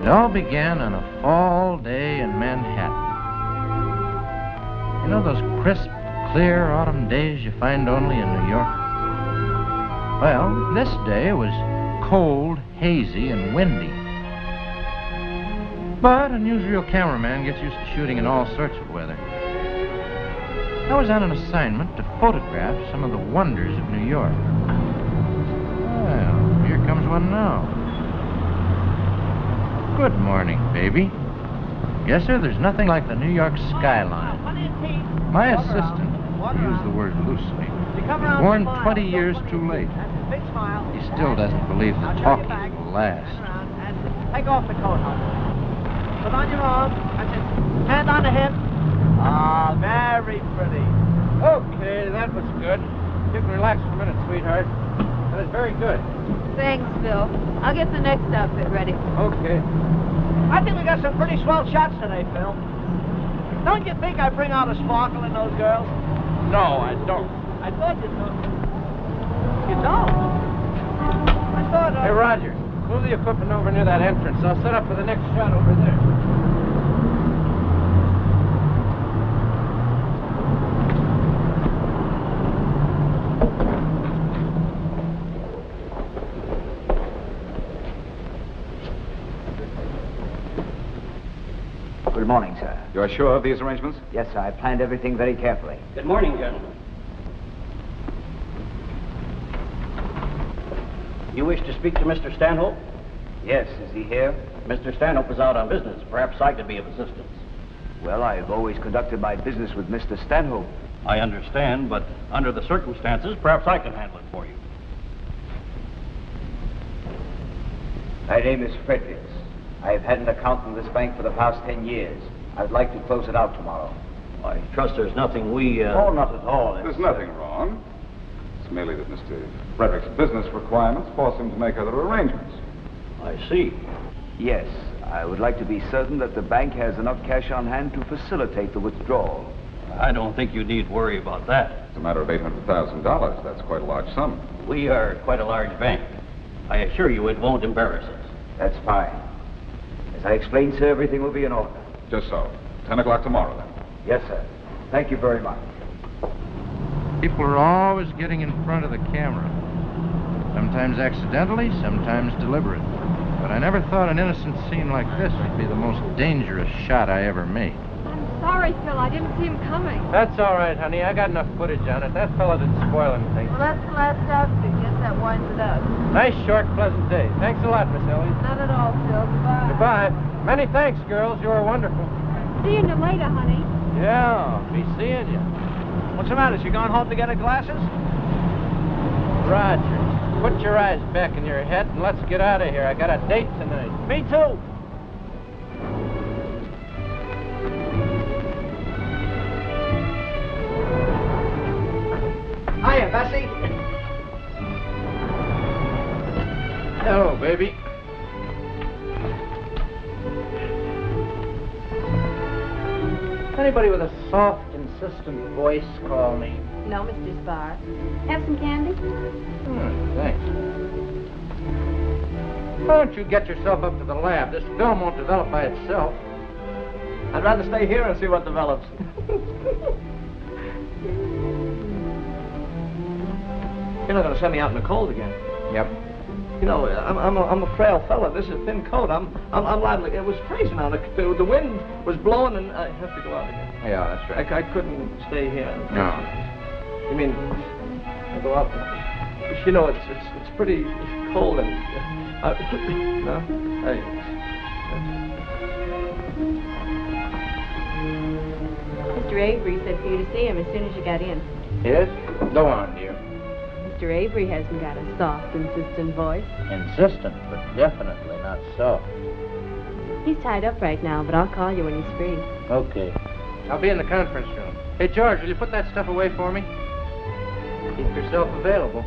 It all began on a fall day in Manhattan. You know those crisp, clear autumn days you find only in New York? Well, this day was cold, hazy, and windy. But a newsreel cameraman gets used to shooting in all sorts of weather. I was on an assignment to photograph some of the wonders of New York. Well, here comes one now. Good morning, baby. Yes, sir, there's nothing like the New York skyline. My assistant, to use the word loosely, was born 20 years too late. He still doesn't believe the talking will last. Take off the coat, honey. Put on your arm. That's it. Hand on the hip. Ah, very pretty. Okay, that was good. You can relax for a minute, sweetheart. That is very good. Thanks, Phil. I'll get the next outfit ready. Okay. I think we got some pretty swell shots today, Phil. Don't you think I bring out a sparkle in those girls? No, I don't. I thought you don't. You don't? I thought... Hey, Roger, move the equipment over near that entrance. I'll set up for the next shot over there. Good morning, sir. You're sure of these arrangements? Yes, sir. I planned everything very carefully. Good morning, gentlemen. You wish to speak to Mr. Stanhope? Yes, is he here? Mr. Stanhope is out on business. Perhaps I could be of assistance. Well, I've always conducted my business with Mr. Stanhope. I understand, but under the circumstances, perhaps I can handle it for you. My name is Fredericks. I've had an account in this bank for the past 10 years. I'd like to close it out tomorrow. I trust there's nothing we... Oh, not at all. There's nothing wrong. It's merely that Mr. Frederick's business requirements force him to make other arrangements. I see. Yes, I would like to be certain that the bank has enough cash on hand to facilitate the withdrawal. I don't think you need worry about that. It's a matter of $800,000. That's quite a large sum. We are quite a large bank. I assure you it won't embarrass us. That's fine. As I explained, sir, everything will be in order. Just so. 10 o'clock tomorrow, then. Yes, sir. Thank you very much. People are always getting in front of the camera. Sometimes accidentally, sometimes deliberate. But I never thought an innocent scene like this would be the most dangerous shot I ever made. I'm sorry, Phil. I didn't see him coming. That's all right, honey. I got enough footage on it. That fella didn't spoil anything. Well, that's the last outfit. Guess that winds it up. Nice, short, pleasant day. Thanks a lot, Miss Ellie. Not at all, Phil. Goodbye. Goodbye. Many thanks, girls. You are wonderful. See you later, honey. Yeah, be seeing you. What's the matter? She gone home to get her glasses? Roger, put your eyes back in your head and let's get out of here. I got a date tonight. Me too. Hiya, Bessie. Hello, baby. Anybody with a soft, insistent voice call me? No, Mr. Spar. Have some candy? Thanks. Why don't you get yourself up to the lab? This film won't develop by itself. I'd rather stay here and see what develops. You're not going to send me out in the cold again. Yep. You know, I'm a frail fella. This is a thin coat. I'm liable. It was freezing out. The wind was blowing, and I have to go out again. Yeah, that's right. I couldn't stay here. No. You mean I go out? You know, it's pretty cold and no. Mr. Avery said for you to see him as soon as you got in. Yes? Go on, dear. Mr. Avery hasn't got a soft, insistent voice. Insistent, but definitely not soft. He's tied up right now, but I'll call you when he's free. Okay. I'll be in the conference room. Hey, George, will you put that stuff away for me? Keep yourself available.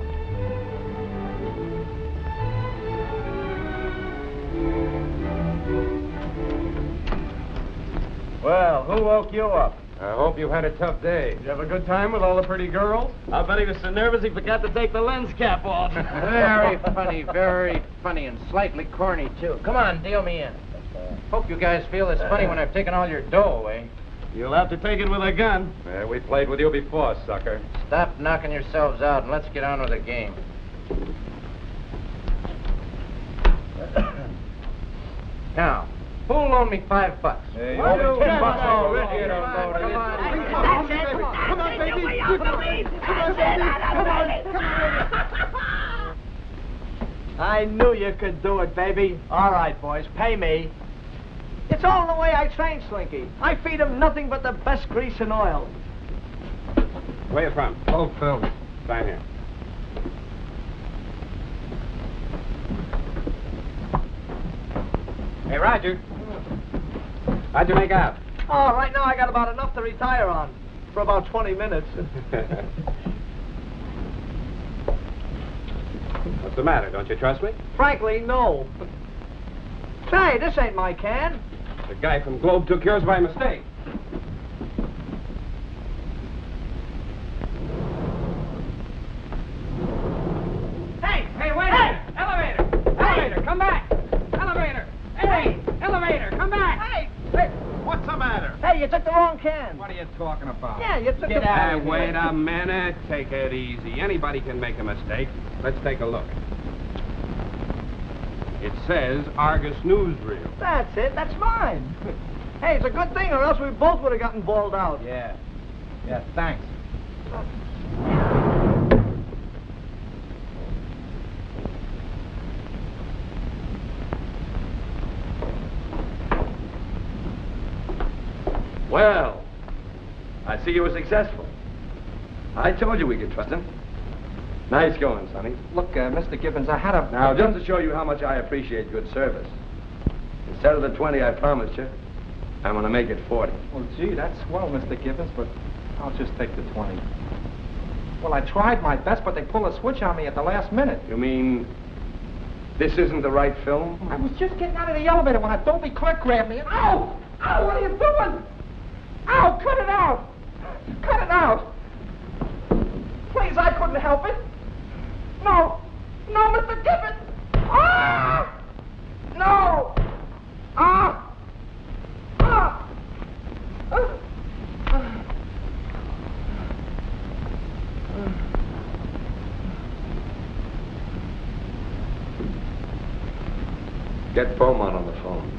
Well, who woke you up? I hope you had a tough day. Did you have a good time with all the pretty girls? I bet he was so nervous he forgot to take the lens cap off. Very funny, and slightly corny, too. Come on, deal me in. Hope you guys feel it's funny when I've taken all your dough away. You'll have to take it with a gun. We played with you before, sucker. Stop knocking yourselves out and let's get on with the game. Now, who'll loan me $5? Hey, Why you don't $10 you- already. Come on, Come on. Come on. Come on, baby. I knew you could do it, baby. All right, boys, pay me. It's all the way I train Slinky. I feed him nothing but the best grease and oil. Where you from? Oh, Phil. Sign here. Hey, Roger. How'd you make out? Oh, right now I got about enough to retire on. For about 20 minutes. What's the matter? Don't you trust me? Frankly, no. Say, this ain't my can. The guy from Globe took yours by mistake. Hey, wait! Hey! Elevator! Elevator, come back! Elevator! Hey! Elevator, come back! Hey! What's the matter? Hey, you took the wrong can. What are you talking about? Yeah, you took Hey, the... wait a minute. Take it easy. Anybody can make a mistake. Let's take a look. It says Argus Newsreel. That's it. That's mine. Hey, it's a good thing, or else we both would have gotten balled out. Yeah. Yeah, thanks. Well, I see you were successful. I told you we could trust him. Nice going, Sonny. Look, Mr. Gibbons, I had a... Now, just to show you how much I appreciate good service, instead of the 20 I promised you, I'm going to make it 40. Well, gee, that's swell, Mr. Gibbons, but I'll just take the 20. Well, I tried my best, but they pulled a switch on me at the last minute. You mean this isn't the right film? I was just getting out of the elevator when a dopey clerk grabbed me and... Ow! Ow, what are you doing? Ow, cut it out! Cut it out! Please, I couldn't help it. No! No, Mr. Gibbons! Ah! No! Ah! Ah! Get Beaumont on the phone.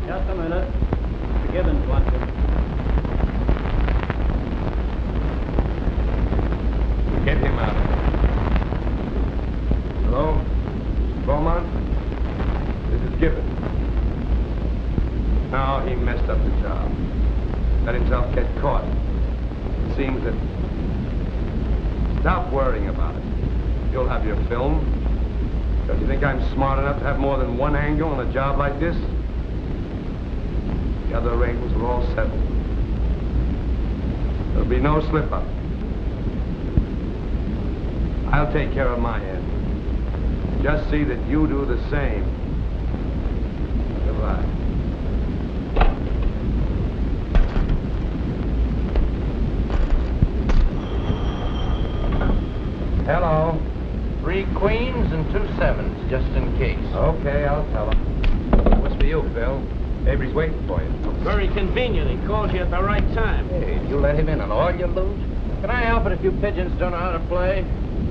Just a minute. Mr. Gibbons wants you. Get him out. Hello? Beaumont? This is Gibbons. No, he messed up the job. Let himself get caught. It seems that... Stop worrying about it. You'll have your film. Don't you think I'm smart enough to have more than one angle on a job like this? The other arrangements are all settled. There'll be no slip-up. I'll take care of my end. Just see that you do the same. Goodbye. Hello. 3 queens and 2 sevens, just in case. Okay, I'll tell him. What's for you, Phil? Avery's waiting for you. Very convenient. He calls you at the right time. Hey, you let him in on all you lose? Can I help it if you pigeons don't know how to play?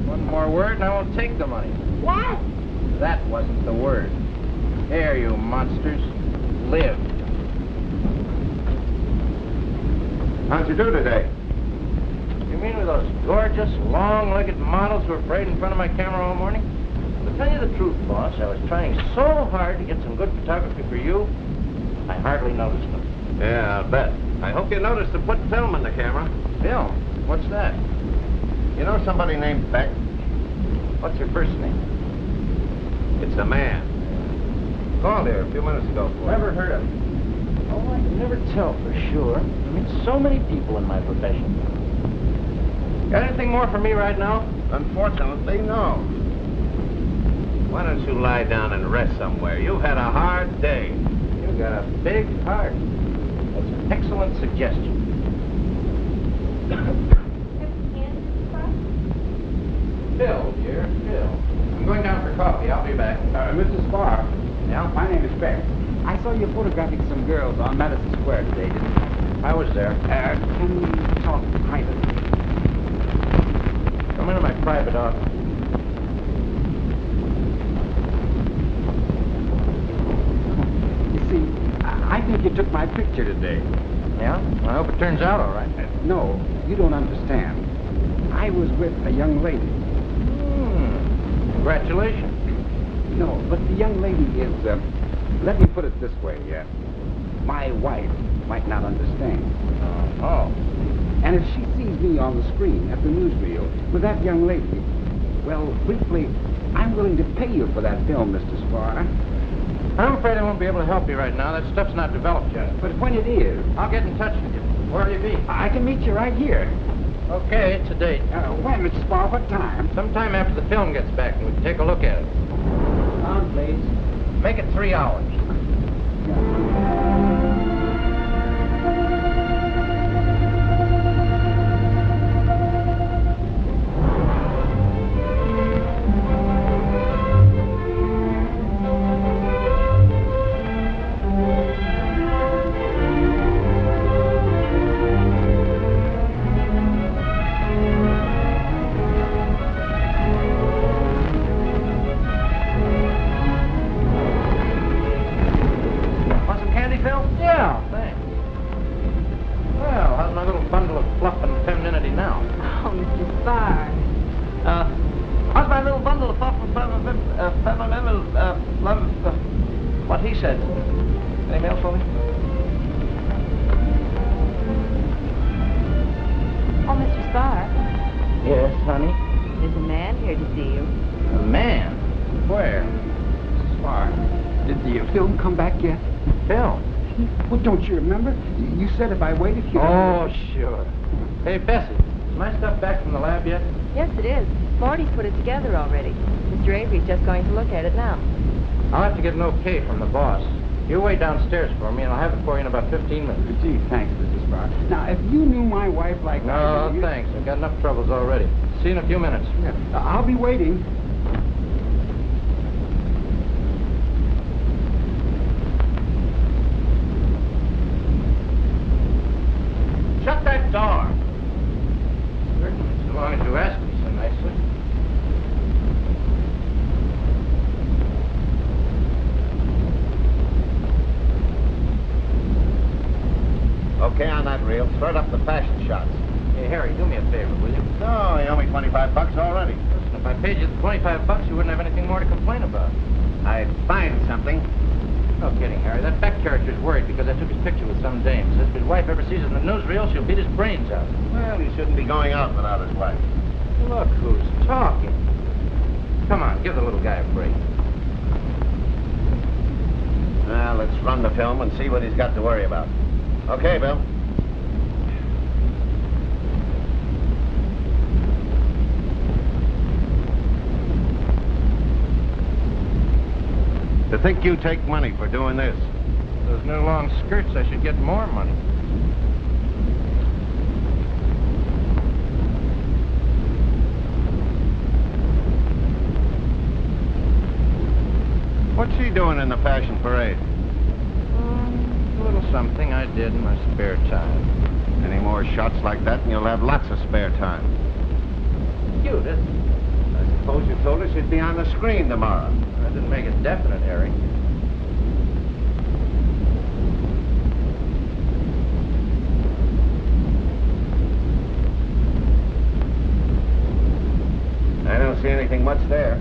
One more word and I won't take the money. What? That wasn't the word. Here, you monsters. Live. How'd you do today? You mean with those gorgeous, long-legged models who were parade in front of my camera all morning? To tell you the truth, boss, I was trying so hard to get some good photography for you, I hardly noticed them. Yeah, I'll bet. I hope you noticed to put film on the camera. Film? What's that? You know somebody named Beck? What's your first name? It's a man. Called here a few minutes ago for you. Never heard of him. Oh, I can never tell for sure. I meet so many people in my profession. Got anything more for me right now? Unfortunately, no. Why don't you lie down and rest somewhere? You've had a hard day. You got a big heart. That's a Excellent suggestion. Phil, dear, Phil. I'm going down for coffee. I'll be back. Mrs. Spar. Yeah? My name is Beck. I saw you photographing some girls on Madison Square today, didn't you? I was there. Can we talk privately? Come into my private office. You see, I think you took my picture today. Yeah? I hope it turns out all right. No, you don't understand. I was with a young lady. Congratulations. No, but the young lady is, let me put it this way, my wife might not understand. Oh. And if she sees me on the screen at the newsreel with that young lady, well, briefly, I'm willing to pay you for that film, Mr. Spar. I'm afraid I won't be able to help you right now. That stuff's not developed yet. But when it is, I'll get in touch with you. Where'll you be? I can meet you right here. Okay, it's a date. When, Mr. Spar, what time? Sometime after the film gets back and we can take a look at it. On, please. Make it 3 hours. What he said. Anything else for me? Oh, Mr. Spar, Yes, honey? there's a man here to see you. A man? Where? Mr. Spar, did the film come back yet? Film? Well, don't you remember? You said if I waited, you... Oh, sure. Hey, Bessie, is my stuff back from the lab yet? Yes, it is. Morty's put it together already. Mr. Avery's just going to look at it now. I'll have to get an okay from the boss. You wait downstairs for me, and I'll have it for you in about 15 minutes. Gee, thanks, Mrs. Spar. Now, if you knew my wife like I No, do... thanks. I've got enough troubles already. See you in a few minutes. Yeah, I'll be waiting. Shut that door. Certainly, so long as you ask me so nicely. Okay on that reel. Start up the fashion shots. Hey, Harry, do me a favor, will you? No, you owe me $25 already. Listen, if I paid you the $25, you wouldn't have anything more to complain about. I'd find something. No kidding, Harry. That Beck character's worried because I took his picture with some dame. Says if his wife ever sees it in the newsreel, she'll beat his brains out. Well, he shouldn't be going out without his wife. Look who's talking. Come on, give the little guy a break. Well, let's run the film and see what he's got to worry about. Okay, Bill. To think you take money for doing this. Those new long skirts, I should get more money. What's she doing in the fashion parade? A little something I did in my spare time. Any more shots like that and you'll have lots of spare time. Judith. I suppose you told her she'd be on the screen tomorrow. I didn't make it definite, Harry. I don't see anything much there.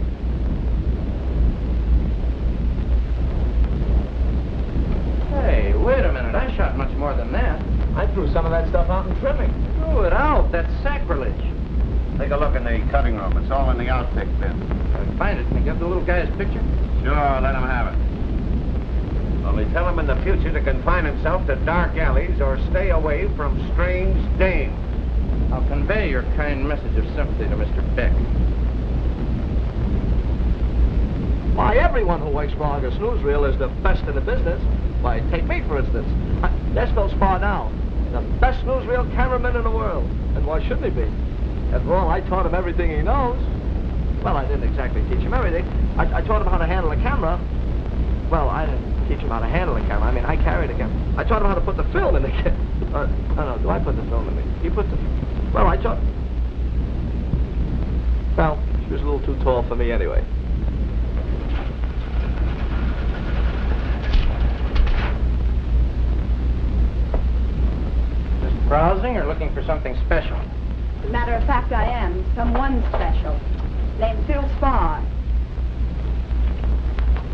Hey, wait a minute. I shot much more than that. I threw some of that stuff out in trimming. Threw it out. That's sacrilege. Take a look in the cutting room. It's all in the outpick bin. If I find it, can you get the little guy's picture? Sure, let him have it. Only tell him in the future to confine himself to dark alleys or stay away from strange dames. I'll convey your kind message of sympathy to Mr. Beck. Why, everyone who works for August Newsreel is the best in the business. Why, take me, for instance. There's Phil Spar now, the best newsreel cameraman in the world. And why shouldn't he be? After all, I taught him everything he knows. Well, I didn't exactly teach him everything. I taught him how to handle a camera. Well, I didn't teach him how to handle a camera. I mean, I carried a camera. I taught him how to put the film in the camera. No, do I put the film in it? He put the... Well, I taught... Well, she was a little too tall for me anyway. Just browsing or looking for something special? As a matter of fact, I am. Someone special. Named Phil Spar.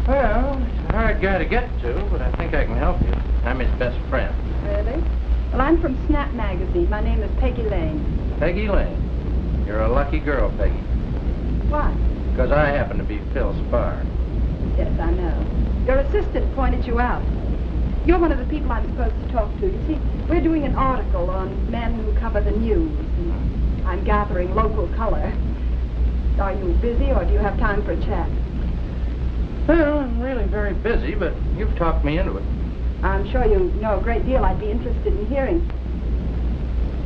Well, he's a hard guy to get to, but I think I can help you. I'm his best friend. Really? Well, I'm from Snap Magazine. My name is Peggy Lane. Peggy Lane. You're a lucky girl, Peggy. Why? Because I happen to be Phil Spar. Yes, I know. Your assistant pointed you out. You're one of the people I'm supposed to talk to. You see, we're doing an article on men who cover the news. And I'm gathering local color. Are you busy, or do you have time for a chat? Well, I'm really very busy, but you've talked me into it. I'm sure you know a great deal I'd be interested in hearing.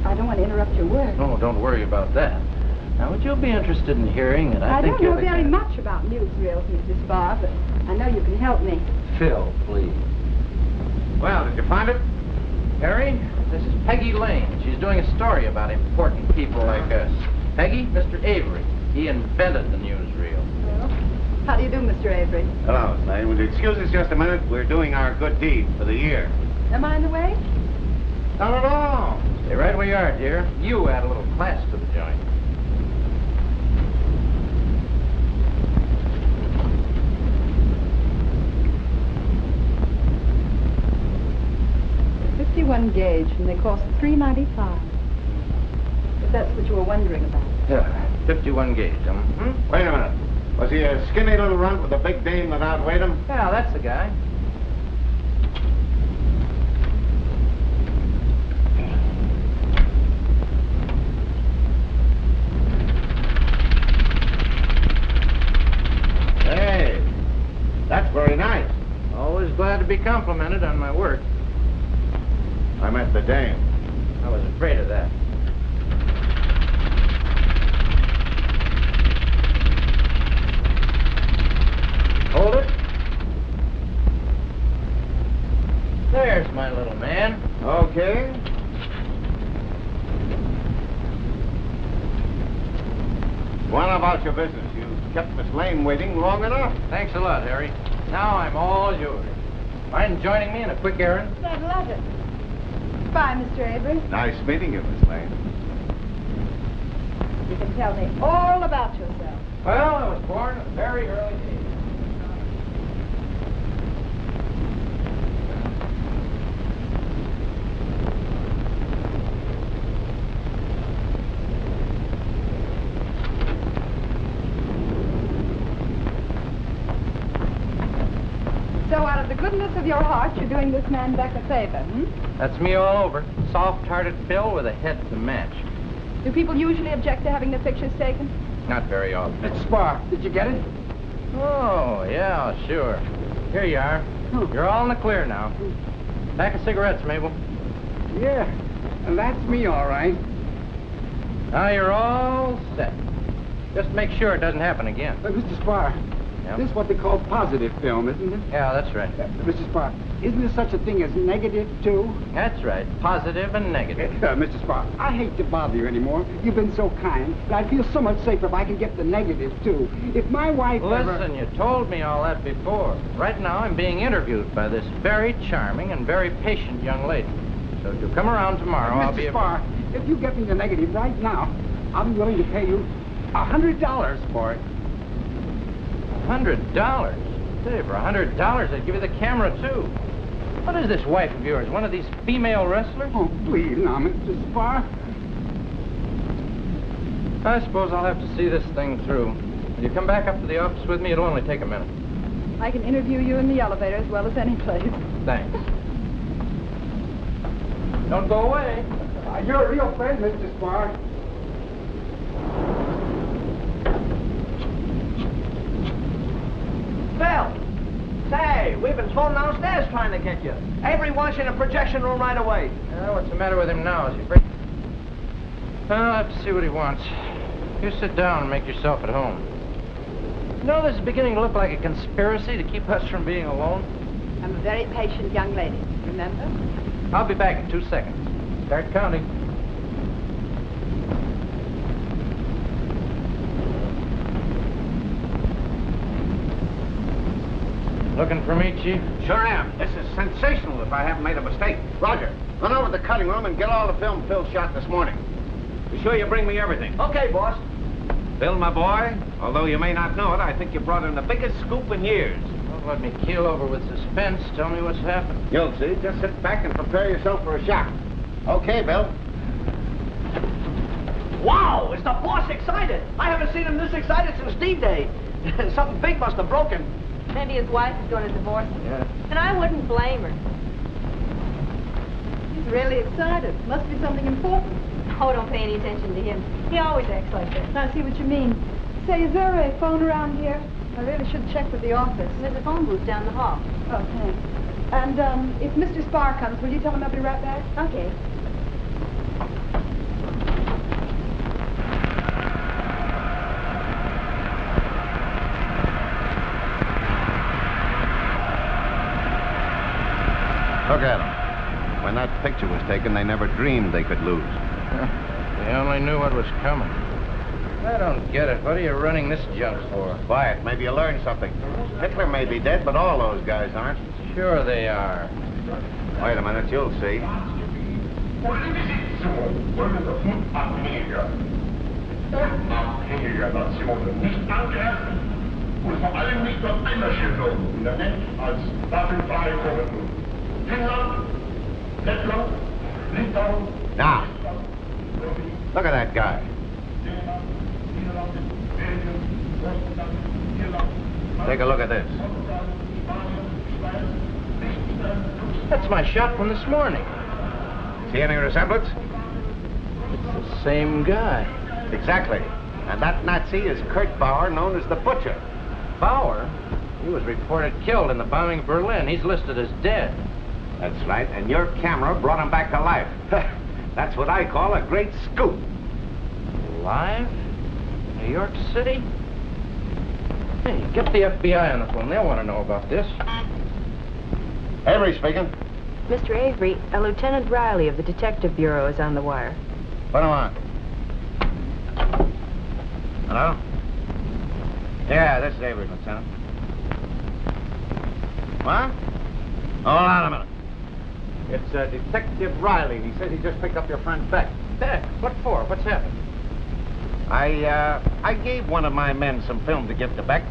I don't want to interrupt your work. Oh, don't worry about that. Now, would you be interested in hearing it? I think don't you're know the very kind- much about newsreels, Mrs. Spar, but I know you can help me. Phil, please. Well, did you find it? Harry, this is Peggy Lane. She's doing a story about important people like us. Peggy, Mr. Avery. He invented the newsreel. Well, how do you do, Mr. Avery? Hello, Slade. Would you excuse us just a minute? We're doing our good deed for the year. Am I in the way? Not at all. Stay right where you are, dear. You add a little class to the joint. They're 51 gauge, and they cost $3.95. If that's what you were wondering about. Yeah, 51 gauge, Wait a minute. Was he a skinny little runt with a big dame that outweighed him? Yeah, that's the guy. Hey, that's very nice. Always glad to be complimented on my work. I meant the dame. I was afraid of that. Hold it. There's my little man. Okay. Well, about your business? You kept Miss Lane waiting long enough. Thanks a lot, Harry. Now I'm all yours. Mind joining me in a quick errand? I'd love it. Bye, Mr. Avery. Nice meeting you, Miss Lane. You can tell me all about yourself. Well, I was born at a very early age. So out of the goodness of your heart, you're doing this man Beck a favor, That's me all over. Soft-hearted Phil with a head to match. Do people usually object to having their pictures taken? Not very often. Mr. Spar, did you get it? Oh, yeah, sure. Here you are. You're all in the clear now. Pack of cigarettes, Mabel. Yeah, that's me, all right. Now you're all set. Just make sure it doesn't happen again. Mr. Spar, this is what they call positive film, isn't it? Yeah, that's right. Mr. Spar, isn't there such a thing as negative, too? That's right. Positive and negative. Mr. Spar, I hate to bother you anymore. You've been so kind, but I'd feel so much safer if I could get the negative, too. If my wife Listen, you told me all that before. Right now, I'm being interviewed by this very charming and very patient young lady. So if you come around tomorrow, I'll be... Mr. Spar, if you get me the negative right now, I'll be willing to pay you $100 for it. $100? Say, for $100, I'd give you the camera, too. What is this wife of yours, one of these female wrestlers? Oh, please, now, Mr. Spar. I suppose I'll have to see this thing through. Will you come back up to the office with me? It'll only take a minute. I can interview you in the elevator as well as any place. Thanks. Don't go away. You're a real friend, Mr. Spar. Phil! Say, we've been flown downstairs trying to get you. Avery wants you in a projection room right away. What's the matter with him now? Is he breaking? I'll have to see what he wants. You sit down and make yourself at home. You know, this is beginning to look like a conspiracy to keep us from being alone. I'm a very patient young lady, remember? I'll be back in 2 seconds. Start counting. Looking for me, Chief? Sure am. This is sensational if I haven't made a mistake. Roger, run over to the cutting room and get all the film Phil shot this morning. Be sure you bring me everything. Okay, boss. Phil, my boy, although you may not know it, I think you brought in the biggest scoop in years. Don't let me keel over with suspense. Tell me what's happened. You'll see. Just sit back and prepare yourself for a shock. Okay, Bill. Wow, is the boss excited? I haven't seen him this excited since D-Day. Something big must have broken. Maybe his wife is going to divorce him. Yeah. And I wouldn't blame her. He's really excited. Must be something important. Oh, don't pay any attention to him. He always acts like that. I see what you mean. Say, is there a phone around here? I really should check with the office. There's a phone booth down the hall. Oh, thanks. And if Mr. Spar comes, will you tell him I'll be right back? Okay. Look at them. When that picture was taken, they never dreamed they could lose. They only knew what was coming. I don't get it. What are you running this junk for? Quiet. Maybe you'll learn something. Hitler may be dead, but all those guys aren't. Sure they are. Wait a minute. You'll see. Now, look at that guy. Take a look at this. That's my shot from this morning. See any resemblance? It's the same guy. Exactly. And that Nazi is Kurt Bauer, known as the Butcher. Bauer? He was reported killed in the bombing of Berlin. He's listed as dead. That's right, and your camera brought him back to life. That's what I call a great scoop. Alive? New York City? Hey, get the FBI on the phone. They'll want to know about this. Avery speaking. Mr. Avery, a Lieutenant Riley of the Detective Bureau is on the wire. Put him on. Hello? Yeah, this is Avery, Lieutenant. What? Hold on a minute. It's Detective Riley. He says he just picked up your friend Beck. Beck? What for? What's happened? I gave one of my men some film to give to Beck.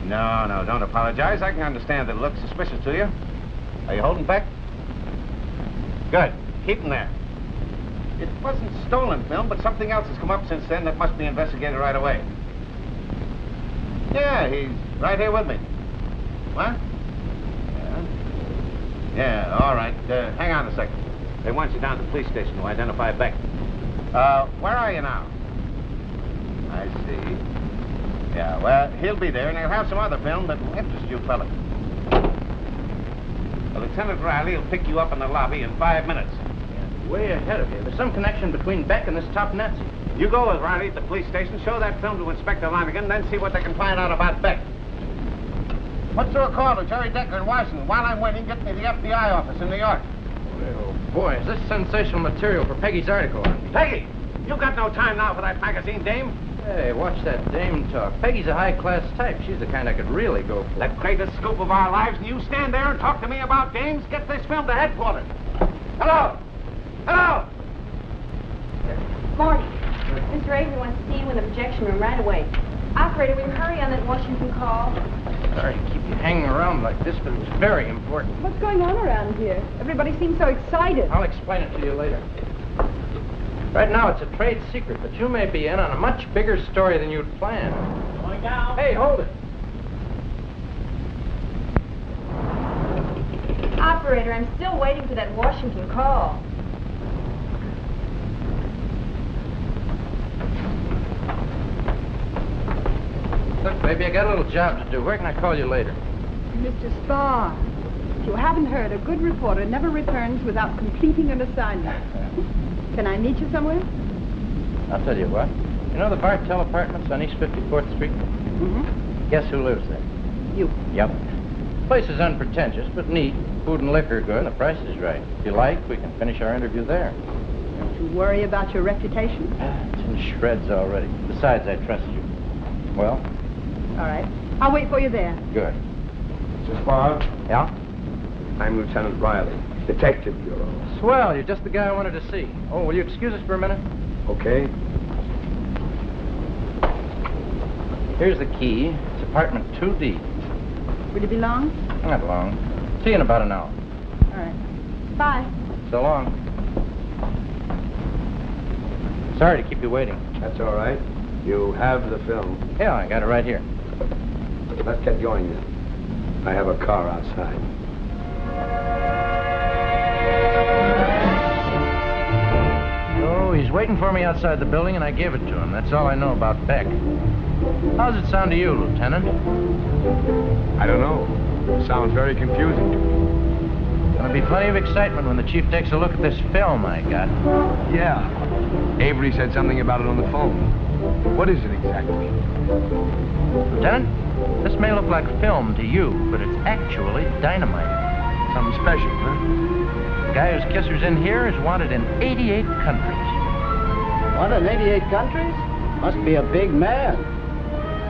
No, don't apologize. I can understand that it looks suspicious to you. Are you holding Beck? Good. Keep him there. It wasn't stolen film, but something else has come up since then that must be investigated right away. Yeah, he's right here with me. What? Yeah, all right. Hang on a second. They want you down at the police station to identify Beck. Where are you now? I see. Yeah, well, he'll be there, and he'll have some other film that will interest you fellas. Well, Lieutenant Riley will pick you up in the lobby in 5 minutes. Yeah, way ahead of you. There's some connection between Beck and this top Nazi. You go with Riley at the police station, show that film to Inspector Lonigan, then see what they can find out about Beck. Put through a call to Jerry Decker in Washington. While I'm waiting, get me to the FBI office in New York. Oh, boy, is this sensational material for Peggy's article on me. Peggy! You've got no time now for that magazine, dame. Hey, watch that dame talk. Peggy's a high-class type. She's the kind I could really go for. The greatest scoop of our lives, and you stand there and talk to me about dames? Get this film to headquarters. Hello! Hello! Morning. Mr. Avery wants to see you in the projection room right away. Operator, will you hurry on that Washington call? Sorry to keep you hanging around like this, but it was very important. What's going on around here? Everybody seems so excited. I'll explain it to you later. Right now, it's a trade secret, but you may be in on a much bigger story than you'd planned. Going down. Hey, hold it. Operator, I'm still waiting for that Washington call. Look, baby, I got a little job to do. Where can I call you later? Mr. Starr, if you haven't heard, a good reporter never returns without completing an assignment. Can I meet you somewhere? I'll tell you what. You know the Bartell Apartments on East 54th Street? Mm-hmm. Guess who lives there? You. Yep. Place is unpretentious, but neat. Food and liquor good, and the price is right. If you like, we can finish our interview there. Don't you worry about your reputation? It's in shreds already. Besides, I trust you. Well? All right. I'll wait for you there. Good. Mr. Spar? Yeah? I'm Lieutenant Riley, Detective Bureau. Swell, you're just the guy I wanted to see. Oh, will you excuse us for a minute? Okay. Here's the key. It's apartment 2D. Will you be long? Not long. See you in about an hour. All right. Bye. So long. Sorry to keep you waiting. That's all right. You have the film. Yeah, I got it right here. Let's get going then. I have a car outside. Oh, he's waiting for me outside the building, and I gave it to him. That's all I know about Beck. How's it sound to you, Lieutenant? I don't know. Sounds very confusing to me. There'll be plenty of excitement when the chief takes a look at this film I got. Yeah. Avery said something about it on the phone. What is it exactly? Lieutenant, this may look like film to you, but it's actually dynamite. Something special, huh? The guy whose kisser's in here is wanted in 88 countries. Wanted in 88 countries? Must be a big man.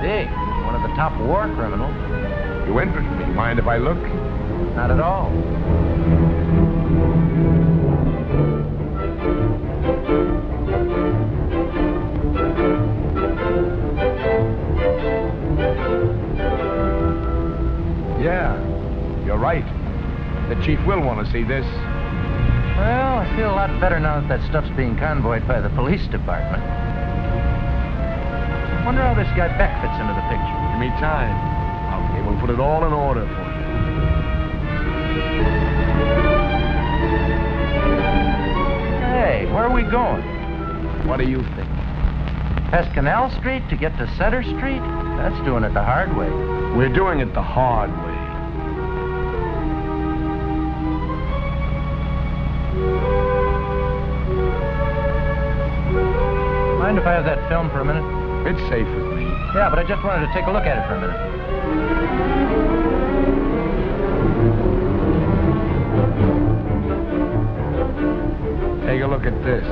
Big. One of the top war criminals. You interest me. Mind if I look? Not at all. Yeah, you're right. The chief will want to see this. Well, I feel a lot better now that that stuff's being convoyed by the police department. Wonder how this guy Beck fits into the picture. Give me time. I'll be able to put it all in order for you. Hey, where are we going? What do you think? Past Canal Street to get to Center Street? That's doing it the hard way. We're doing it the hard way. Mind if I have that film for a minute? It's safe with me. Yeah, but I just wanted to take a look at it for a minute. Take a look at this.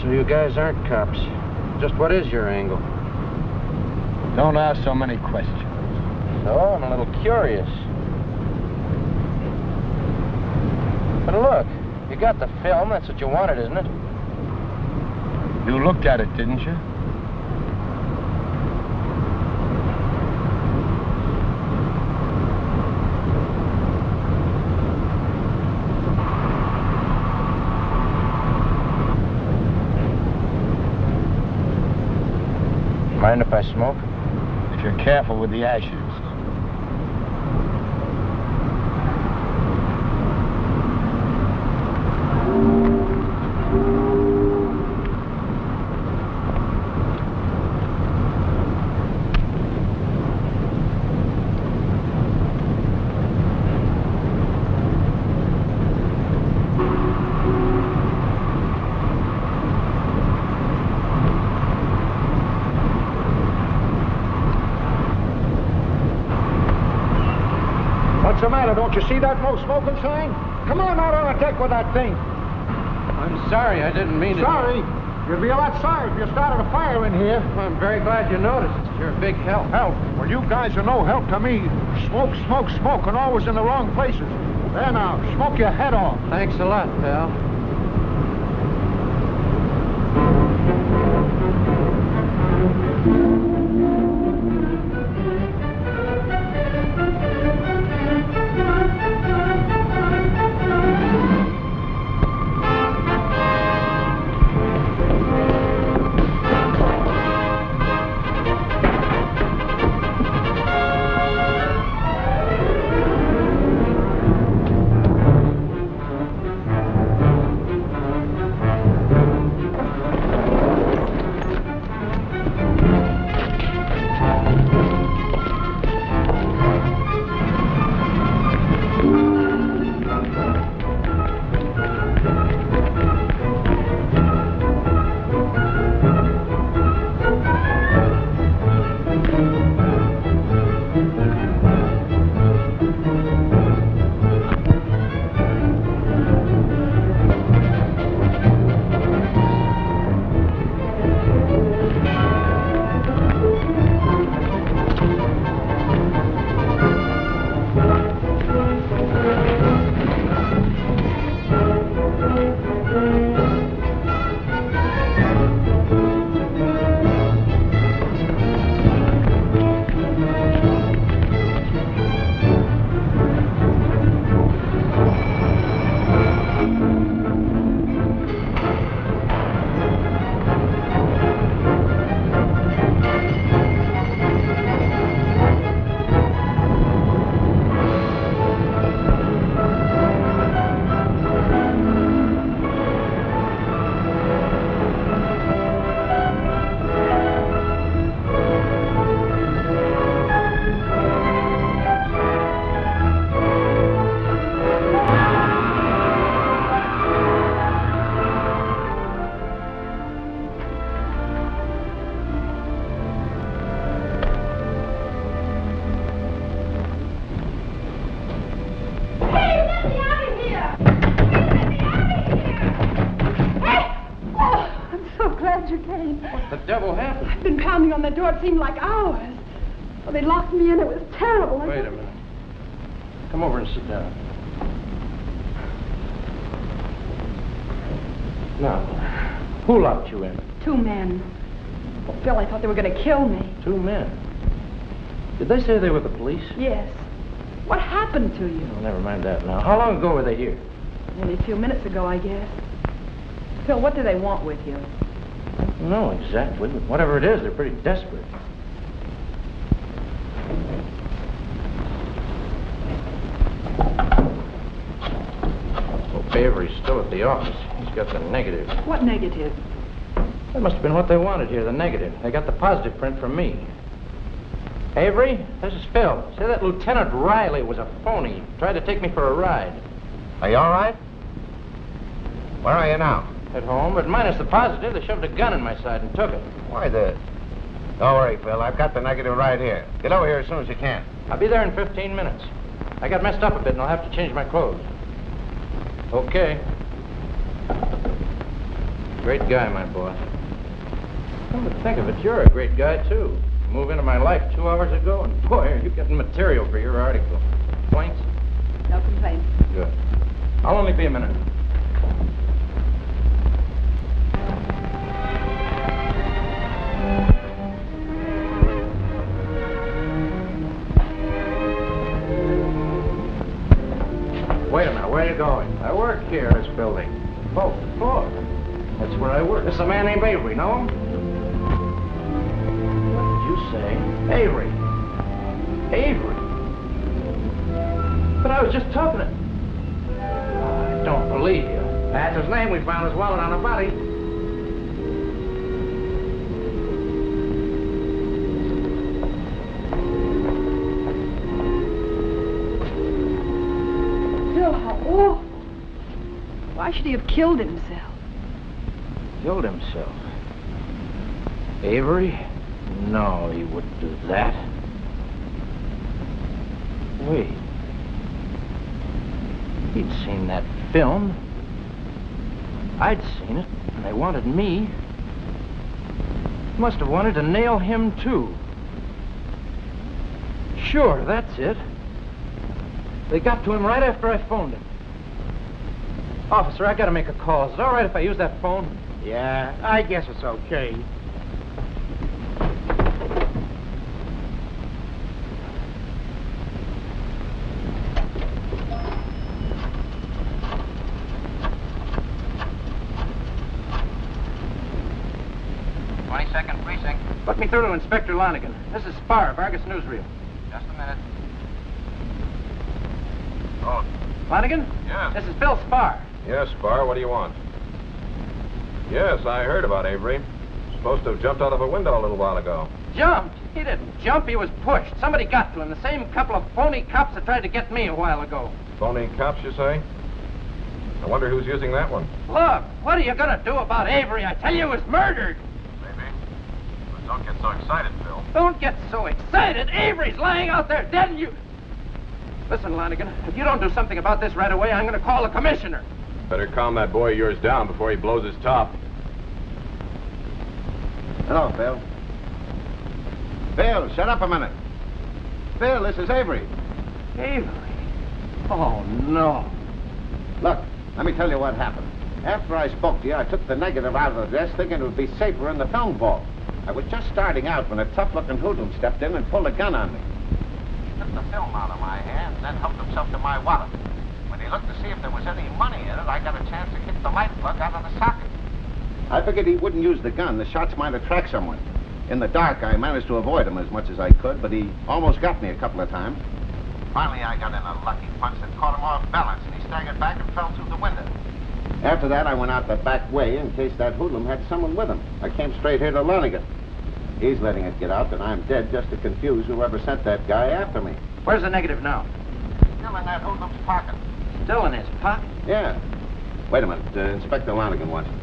So you guys aren't cops. Just what is your angle? Don't ask so many questions. So, I'm a little curious. But look, you got the film. That's what you wanted, isn't it? You looked at it, didn't you? Mind if I smoke? If you're careful with the ashes. What's the matter? Don't you see that no smoking sign? Come on out on the deck with that thing. I'm sorry, I didn't mean to. Sorry? You'd be a lot sorry if you started a fire in here. Well, I'm very glad you noticed. You're a big help. Help? Well, you guys are no help to me. Smoke, smoke, smoke, and always in the wrong places. There now, smoke your head off. Thanks a lot, pal. pounding on the door. It seemed like hours. Well, they locked me in. It was terrible. Wait a minute. Come over and sit down. Now, who locked you in? 2 men. Well, Phil, I thought they were going to kill me. 2 men? Did they say they were the police? Yes. What happened to you? Oh, never mind that now. How long ago were they here? Only a few minutes ago, I guess. Phil, what do they want with you? I don't know exactly, but whatever it is, they're pretty desperate. Well, Avery's still at the office. He's got the negative. What negative? That must have been what they wanted here, the negative. They got the positive print from me. Avery, this is Phil. Say that Lieutenant Riley was a phony. He tried to take me for a ride. Are you all right? Where are you now? At home, but minus the positive, they shoved a gun in my side and took it. Why, Don't worry, Phil. I've got the negative right here. Get over here as soon as you can. I'll be there in 15 minutes. I got messed up a bit, and I'll have to change my clothes. Okay. Great guy, my boy. Come to think of it, you're a great guy, too. You moved into my life 2 hours ago, and boy, are you getting material for your article. Complaints? No complaints. Good. I'll only be a minute. Wait a minute, where are you going? I work here in this building. Oh, floor. That's where I work. This is a man named Avery, know him? What did you say? Avery. Avery. But I was just talking to... I don't believe you. That's his name. We found his wallet on a body. Phil, how awful. Why should he have killed himself? Killed himself? Avery? No, he wouldn't do that. Wait. He'd seen that film. I'd seen it, and they wanted me. Must have wanted to nail him, too. Sure, that's it. They got to him right after I phoned him. Officer, I gotta make a call. Is it all right if I use that phone? Yeah, I guess it's okay. Put me through to Inspector Lonigan. This is Spar of Argus Newsreel. Just a minute. Oh. Lonigan? Yes. This is Bill Spar. Yes, Spar, what do you want? Yes, I heard about Avery. Supposed to have jumped out of a window a little while ago. Jumped? He didn't jump, he was pushed. Somebody got to him. The same couple of phony cops that tried to get me a while ago. Phony cops, you say? I wonder who's using that one. Look, what are you gonna do about Avery? I tell you, he was murdered. Don't get so excited, Phil. Don't get so excited. Avery's lying out there dead and you... Listen, Lonigan, if you don't do something about this right away, I'm going to call the commissioner. Better calm that boy of yours down before he blows his top. Hello, Phil. Phil, shut up a minute. Phil, this is Avery. Avery? Oh, no. Look, let me tell you what happened. After I spoke to you, I took the negative out of the desk thinking it would be safer in the film vault. I was just starting out when a tough-looking hoodlum stepped in and pulled a gun on me. He took the film out of my hand and then helped himself to my wallet. When he looked to see if there was any money in it, I got a chance to kick the light plug out of the socket. I figured he wouldn't use the gun. The shots might attract someone. In the dark, I managed to avoid him as much as I could, but he almost got me a couple of times. Finally, I got in a lucky punch that caught him off balance, and he staggered back and fell through the window. After that, I went out the back way in case that hoodlum had someone with him. I came straight here to Lonigan. He's letting it get out that I'm dead just to confuse whoever sent that guy after me. Where's the negative now? Still in that hoodlum's pocket. Still in his pocket? Yeah. Wait a minute. Inspector Lonigan wants it.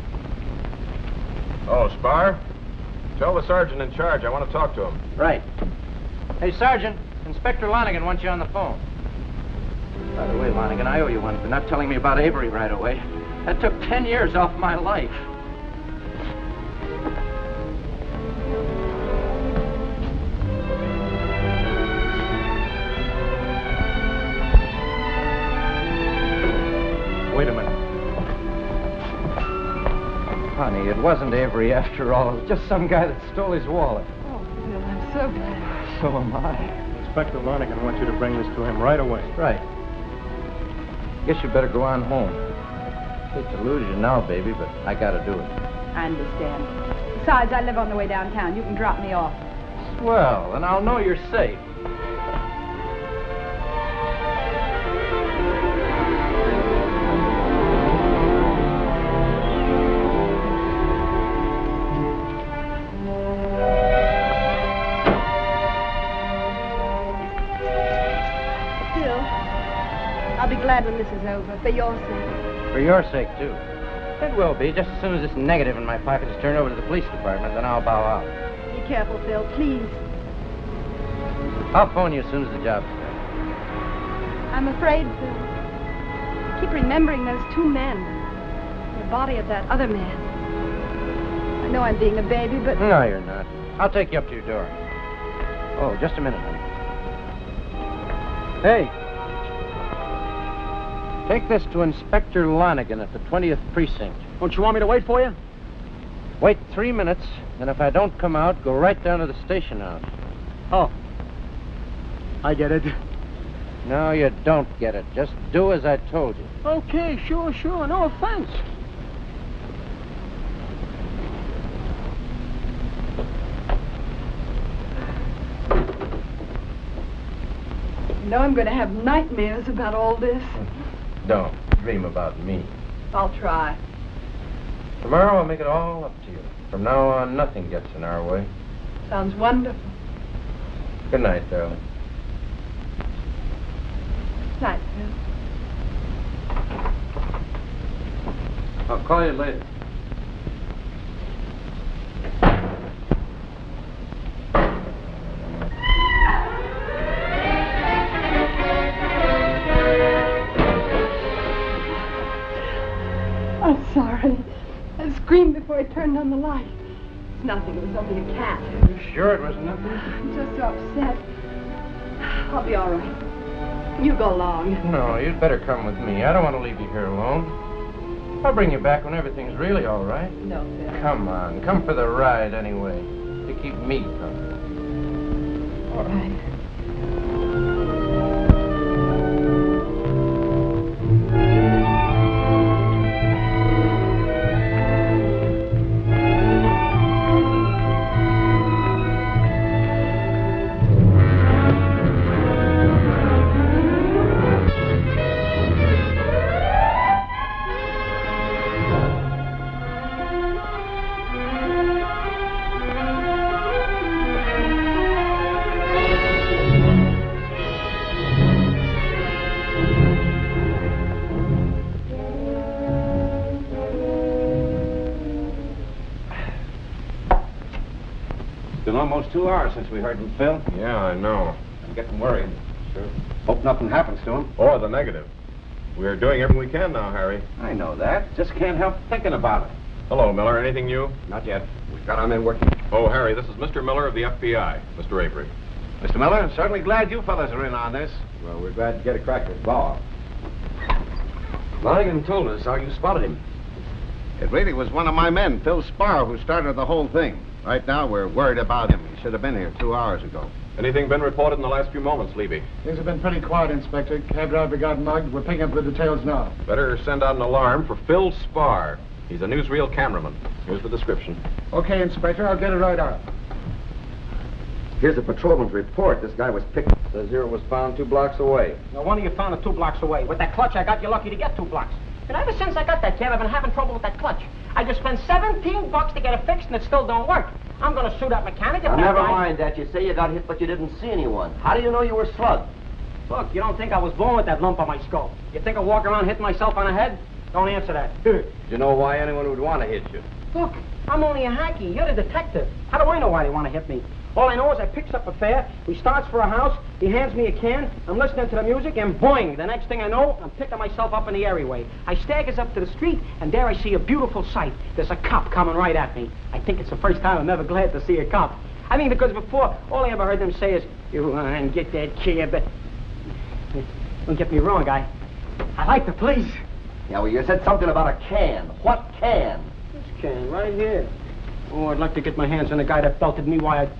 Oh, Spar? Tell the sergeant in charge I want to talk to him. Right. Hey, Sergeant, Inspector Lonigan wants you on the phone. By the way, Lonigan, I owe you one for not telling me about Avery right away. That took 10 years off my life. honey, it wasn't Avery after all. It was just some guy that stole his wallet. Oh, Phil, I'm so glad. So am I. Inspector Lonigan wants you to bring this to him right away. Right. Guess you better go on home. Hate to lose you now, baby, but I gotta do it. I understand. Besides, I live on the way downtown. You can drop me off. Well, then I'll know you're safe. Phil, I'll be glad when this is over, for your sake. For your sake, too. It will be, just as soon as this negative in my pocket is turned over to the police department, then I'll bow out. Be careful, Phil, please. I'll phone you as soon as the job's done. I'm afraid, Phil. I keep remembering those two men. The body of that other man. I know I'm being a baby, but... No, you're not. I'll take you up to your door. Oh, just a minute, honey. Hey. Take this to Inspector Lonigan at the 20th Precinct. Don't you want me to wait for you? Wait 3 minutes, and if I don't come out, go right down to the station house. Oh. I get it. No, you don't get it. Just do as I told you. Okay, sure. No offense. You know I'm going to have nightmares about all this. Don't dream about me. I'll try. Tomorrow I'll make it all up to you. From now on, nothing gets in our way. Sounds wonderful. Good night, darling. Night, Phil. I'll call you later. I'm sorry. I screamed before I turned on the light. It's nothing. It was only a cat. You sure it was nothing? I'm just so upset. I'll be all right. You go along. No, you'd better come with me. I don't want to leave you here alone. I'll bring you back when everything's really all right. No, Phil. Come on. Come for the ride anyway. To keep me company. All right. It's been almost 2 hours since we heard from Phil. Yeah, I know. I'm getting worried. Sure. Hope nothing happens to him. Or the negative. We're doing everything we can now, Harry. I know that. Just can't help thinking about it. Hello, Miller. Anything new? Not yet. We've got our men working. Oh, Harry, this is Mr. Miller of the FBI. Mr. Avery. Mr. Miller, I'm certainly glad you fellas are in on this. Well, we're glad to get a crack at Bob. Lonigan told us how you spotted him. It really was one of my men, Phil Spar, who started the whole thing. Right now, we're worried about him. He should have been here 2 hours ago. Anything been reported in the last few moments, Levy? Things have been pretty quiet, Inspector. Cab driver got mugged. We're picking up the details now. Better send out an alarm for Phil Spar. He's a newsreel cameraman. Here's the description. Okay, Inspector, I'll get it right out. Here's the patrolman's report. This guy was picked. Says here it was found 2 blocks away. No wonder you found it 2 blocks away. With that clutch I got, you're lucky to get 2 blocks. And ever since I got that cab, I've been having trouble with that clutch. I just spent $17 to get it fixed, and it still don't work. I'm going to sue that mechanic. Now, never mind that. You say you got hit, but you didn't see anyone. How do you know you were slugged? Look, you don't think I was born with that lump on my skull? You think I walk around hitting myself on the head? Don't answer that. Do you know why anyone would want to hit you? Look, I'm only a hacky. You're the detective. How do I know why they want to hit me? All I know is I picks up a fare, he starts for a house, he hands me a can, I'm listening to the music, and boing, the next thing I know, I'm picking myself up in the alleyway. I staggers up to the street, and there I see a beautiful sight. There's a cop coming right at me. I think it's the first time I'm ever glad to see a cop. I mean, because before, all I ever heard them say is, you run, get that cab. Don't get me wrong, I like the police. Yeah, well, you said something about a can. What can? This can, right here. Oh, I'd like to get my hands on the guy that belted me while I...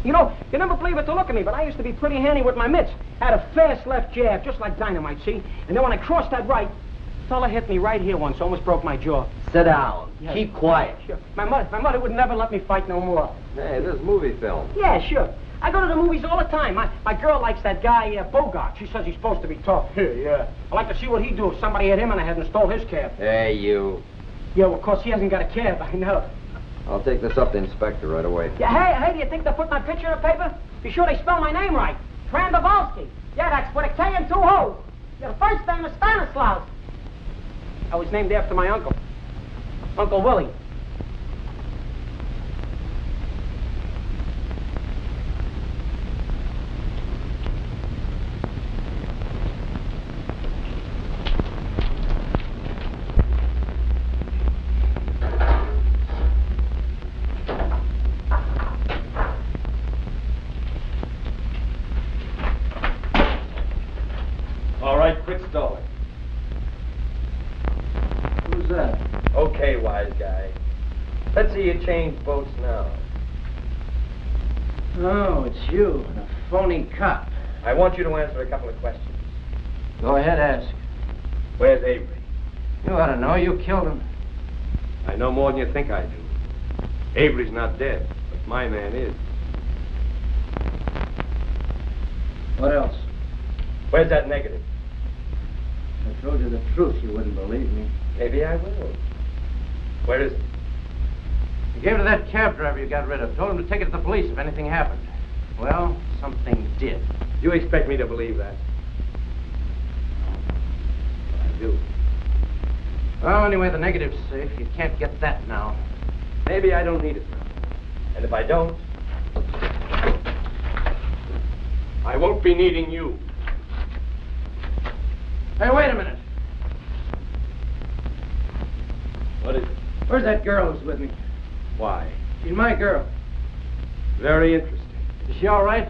You know, you never believe it to look at me, but I used to be pretty handy with my mitts. Had a fast left jab, just like dynamite, see? And then when I crossed that right, fella hit me right here once, almost broke my jaw. Sit down. Yeah. Keep quiet. Sure. My mother would never let me fight no more. Hey, this is movie film. Yeah, sure. I go to the movies all the time. My girl likes that guy, Bogart. She says he's supposed to be tough. Yeah. I like to see what he'd do if somebody hit him in the head and stole his cab. Hey, you. Yeah, well, of course, he hasn't got a cab, I know. I'll take this up to the inspector right away. Yeah, hey, do you think they'll put my picture in the paper? Be sure they spell my name right. Trandovalsky. Yeah, that's with a K and 2 O's. Yeah, the first name is Stanislaus. I was named after my uncle. Uncle Willie. All right, quit stalling. Who's that? Okay, wise guy. Let's see you change boats now. Oh, it's you, the phony cop. I want you to answer a couple of questions. Go ahead, ask. Where's Avery? You ought to know. You killed him. I know more than you think I do. Avery's not dead, but my man is. What else? Where's that negative? If I told you the truth, you wouldn't believe me. Maybe I will. Where is it? You gave it to that cab driver you got rid of. Told him to take it to the police if anything happened. Well, something did. You expect me to believe that? I do. Well, anyway, the negative's safe. You can't get that now. Maybe I don't need it now. And if I don't, I won't be needing you. Hey, wait a minute. What is it? Where's that girl who's with me? Why? She's my girl. Very interesting. Is she all right?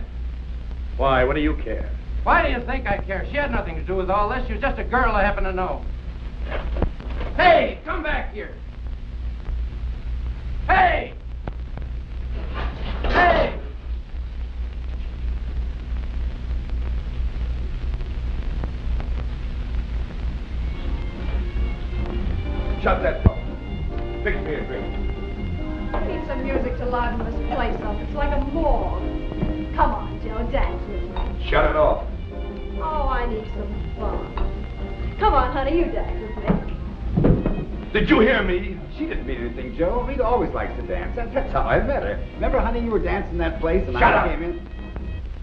Why? What do you care? Why do you think I care? She had nothing to do with all this. She was just a girl I happen to know. Hey, come back here. Hey! Hey! Shut that door. Fix me a drink. I need some music to liven this place up. It's like a morgue. Come on, Joe, dance with me. Shut it off. Oh, I need some fun. Come on, honey, you dance with me. Did you hear me? She didn't mean anything, Joe. Rita always likes to dance. That's how I met her. Remember, honey, you were dancing that place and Shut I up. came in?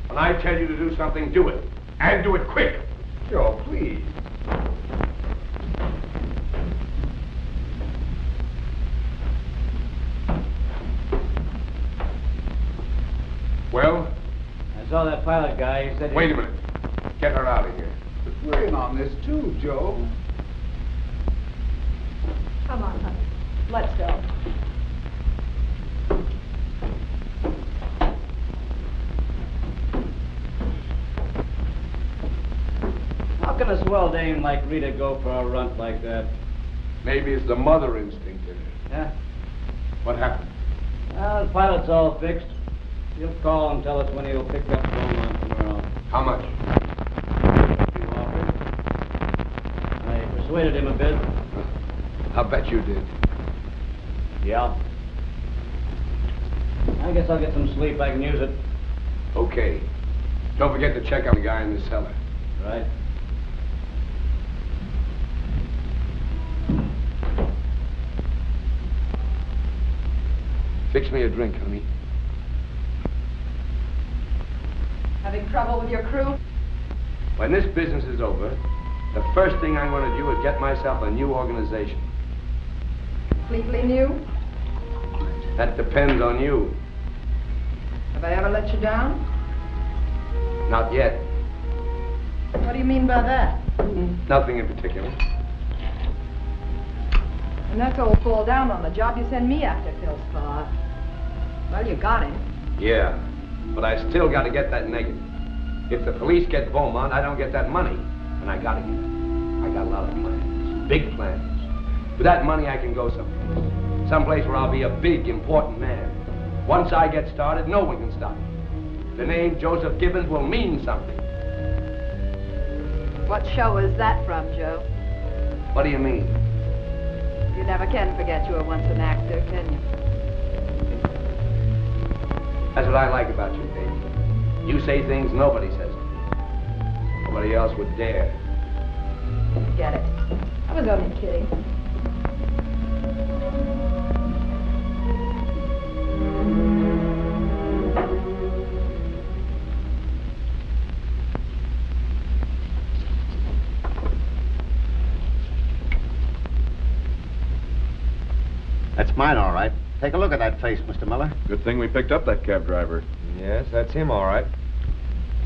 When I tell you to do something, do it. And do it quick. Joe, please. Well? I saw that pilot guy. He said... Wait a minute. Get her out of here. We're in on this, too, Joe. Come on, honey. Let's go. How can a swell dame like Rita go for a runt like that? Maybe it's the mother instinct in her. Yeah? What happened? Well, the pilot's all fixed. He'll call and tell us when he'll pick up Beaumont tomorrow. How much? You offered. I persuaded him a bit. I'll bet you did. Yeah. I guess I'll get some sleep. I can use it. Okay. Don't forget to check out the guy in the cellar. Right. Fix me a drink, honey. Having trouble with your crew? When this business is over, the first thing I'm going to do is get myself a new organization. Completely new? That depends on you. Have I ever let you down? Not yet. What do you mean by that? Nothing in particular. And that's all fall down on the job you send me after Phil Spa. Well, you got him. Yeah, but I still got to get that negative. If the police get Beaumont, I don't get that money. And I got to get it. I got a lot of plans. Big plans. With that money, I can go someplace. Someplace where I'll be a big, important man. Once I get started, no one can stop me. The name Joseph Gibbons will mean something. What show is that from, Joe? What do you mean? You never can forget you were once an actor, can you? That's what I like about you, baby. You say things nobody says. Nobody else would dare. Forget it. I was only kidding. That's mine, all right. Take a look at that face, Mr. Miller. Good thing we picked up that cab driver. Yes, that's him, all right.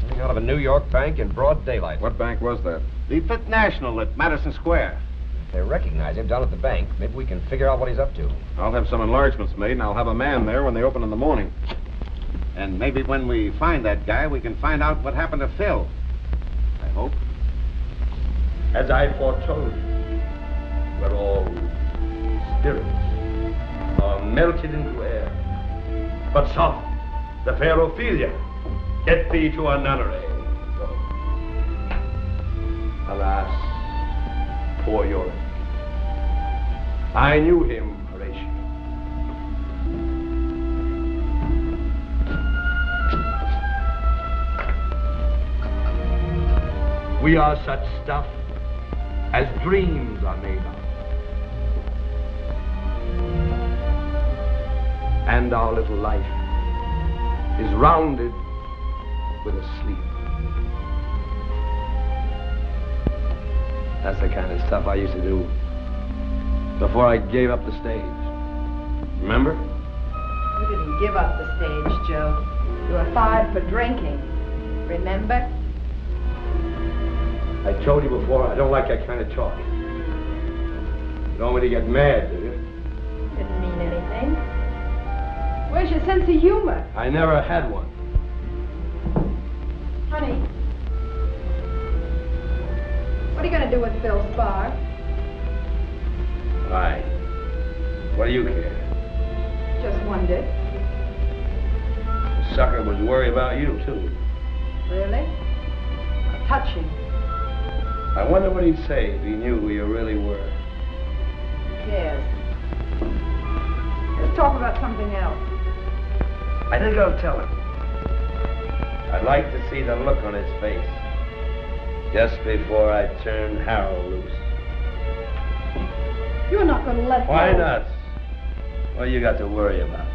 Coming out of a New York bank in broad daylight. What bank was that? The Fifth National at Madison Square. If they recognize him down at the bank, maybe we can figure out what he's up to. I'll have some enlargements made, and I'll have a man there when they open in the morning. And maybe when we find that guy, we can find out what happened to Phil. I hope. As I foretold you, we're all spirits, are melted into air. But soft, the fair Ophelia, get thee to a nunnery. Go. Alas, poor Yorick. I knew him, Horatio. We are such stuff as dreams are made of. And our little life is rounded with a sleep. That's the kind of stuff I used to do before I gave up the stage. Remember? You didn't give up the stage, Joe. You were fired for drinking. Remember? I told you before, I don't like that kind of talk. You don't want me to get mad, do you? Didn't mean anything. Where's your sense of humor? I never had one. Honey, what are you going to do with Phil Spar? Why? What do you care? Just wondered. The sucker was worried about you, too. Really? Touching. I wonder what he'd say if he knew who you really were. Who cares? Let's talk about something else. I think I'll tell him. I'd like to see the look on his face just before I turn Harold loose. You're not going to let Why go. not? What you got to worry about?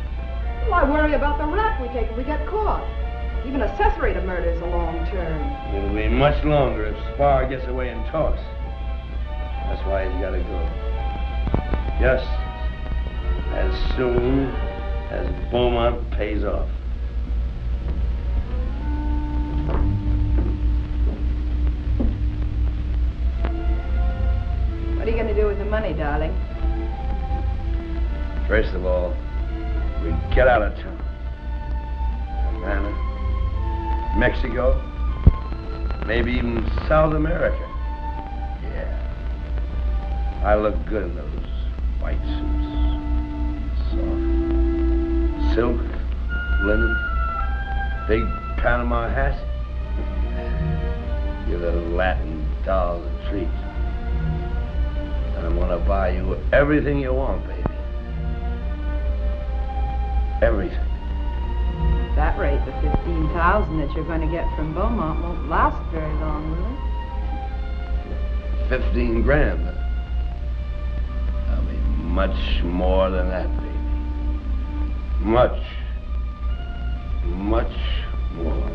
Well, I worry about the rap we take if we get caught. Even accessory to murder is a long term. It'll be much longer if Spar gets away and talks. That's why he's got to go. Just as soon as Beaumont pays off. What are you going to do with the money, darling? First of all, we get out of town. Havana, Mexico, maybe even South America. Yeah. I look good in those white suits. Soft. Silk, linen, big Panama hat. Give the Latin dolls a treat. And I'm gonna buy you everything you want, baby. Everything. At that rate, the $15,000 that you're going to get from Beaumont won't last very long, will it? 15 grand. That'll be much more than that, baby. Much, much more.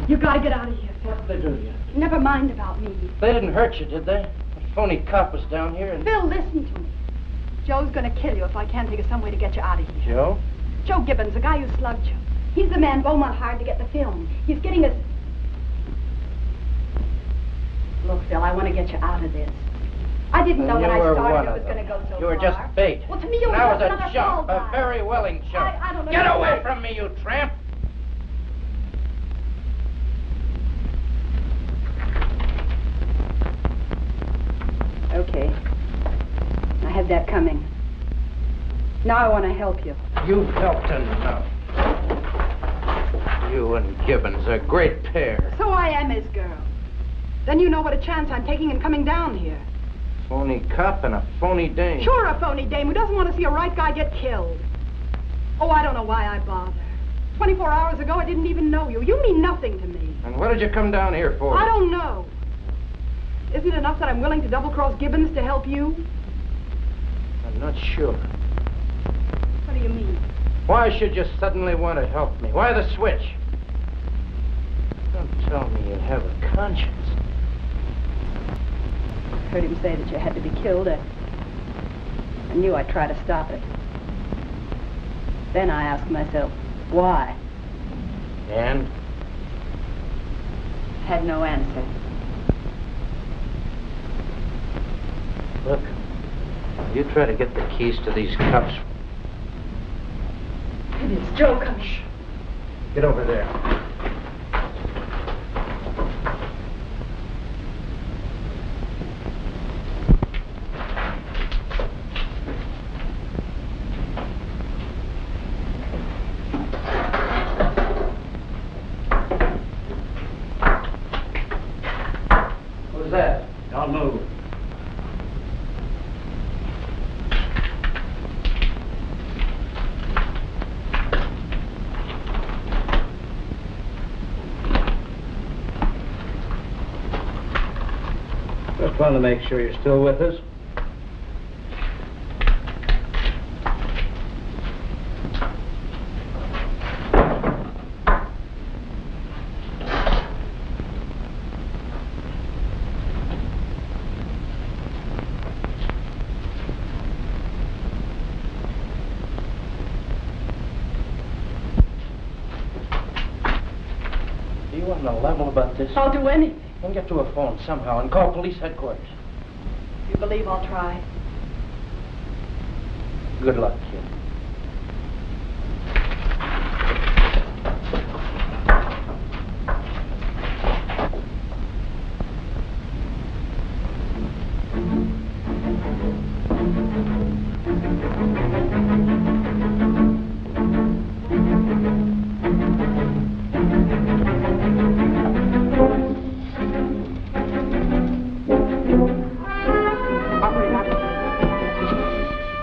You gotta get out of here, Phil. What did they do to you? Never mind about me. They didn't hurt you, did they? That phony cop was down here and... Phil, listen to me. Joe's gonna kill you if I can't think of some way to get you out of here. Joe? Joe Gibbons, the guy who slugged you. He's the man Beaumont hired to get the film. He's getting us... Look, Phil, I want to get you out of this. I didn't know when I started it was going to go so far. You were just bait. Well, to me, you were just another a chump, fall a guy. very willing chump. I don't know. Get away from me, you tramp! Okay. I had that coming. Now I want to help you. You've helped enough. You and Gibbons, a great pair. So I am his girl. Then you know what a chance I'm taking in coming down here. Phony cop and a phony dame. Sure, a phony dame who doesn't want to see a right guy get killed. Oh, I don't know why I bother. 24 hours ago, I didn't even know you. You mean nothing to me. And what did you come down here for? I don't know. Isn't it enough that I'm willing to double-cross Gibbons to help you? I'm not sure. What do you mean? Why should you suddenly want to help me? Why the switch? Don't tell me you have a conscience. Heard him say that you had to be killed. I knew I'd try to stop it. Then I asked myself, why? And? Had no answer. Look, you try to get the keys to these cups. It is Joe coming. Shh. Get over there. Who's that? Don't move. Just wanted to make sure you're still with us. Do you want to level about this? I'll do anything. Then get to a phone somehow and call police headquarters. You believe I'll try? Good luck, kid.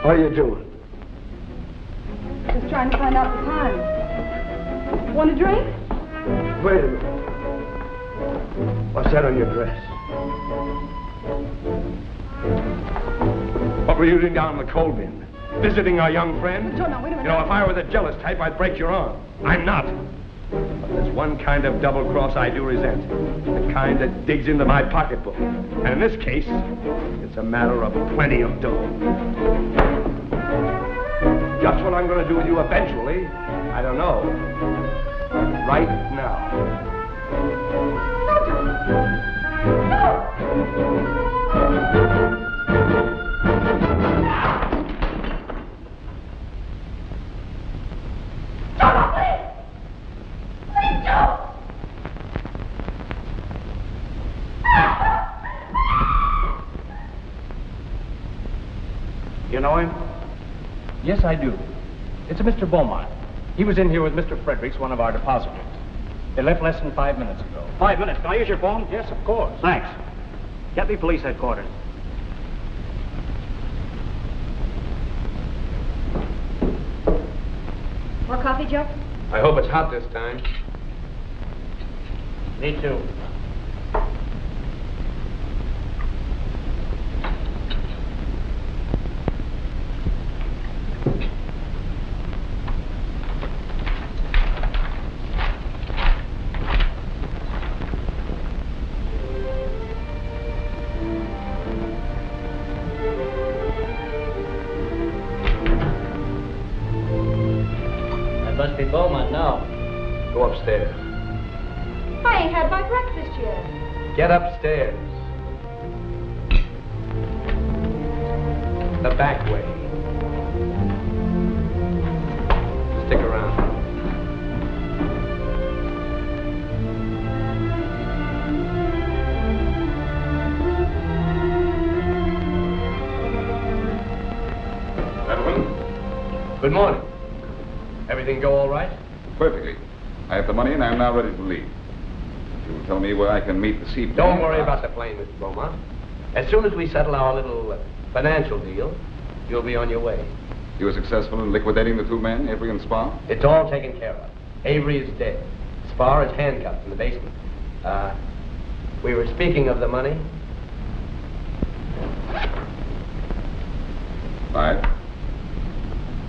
How are you doing? Just trying to find out the time. Want a drink? Wait a minute. What's that on your dress? What were you doing down in the coal bin? Visiting our young friend? Joe, no, wait a minute. You know, if I were the jealous type, I'd break your arm. I'm not. But there's one kind of double-cross I do resent. The kind that digs into my pocketbook. And in this case, it's a matter of plenty of dough. Just what I'm going to do with you eventually, I don't know. Right now. You know him? Yes, I do. It's a Mr. Beaumont. He was in here with Mr. Fredericks, one of our depositors. They left less than 5 minutes ago. 5 minutes. Can I use your phone? Yes, of course. Thanks. Get me police headquarters. More coffee, Joe? I hope it's hot this time. Me too. Beaumont now. Go upstairs. I ain't had my breakfast yet. Get upstairs. The back way. Stick around. Gentlemen, Good morning. Everything go all right? perfectly. I have the money and I am now ready to leave. You will tell me where I can meet the seaplane. Don't worry about the plane, Mr. Beaumont. As soon as we settle our little financial deal, you'll be on your way. You were successful in liquidating the two men, Avery and Spar? It's all taken care of. Avery is dead. Spar is handcuffed in the basement. We were speaking of the money. 5,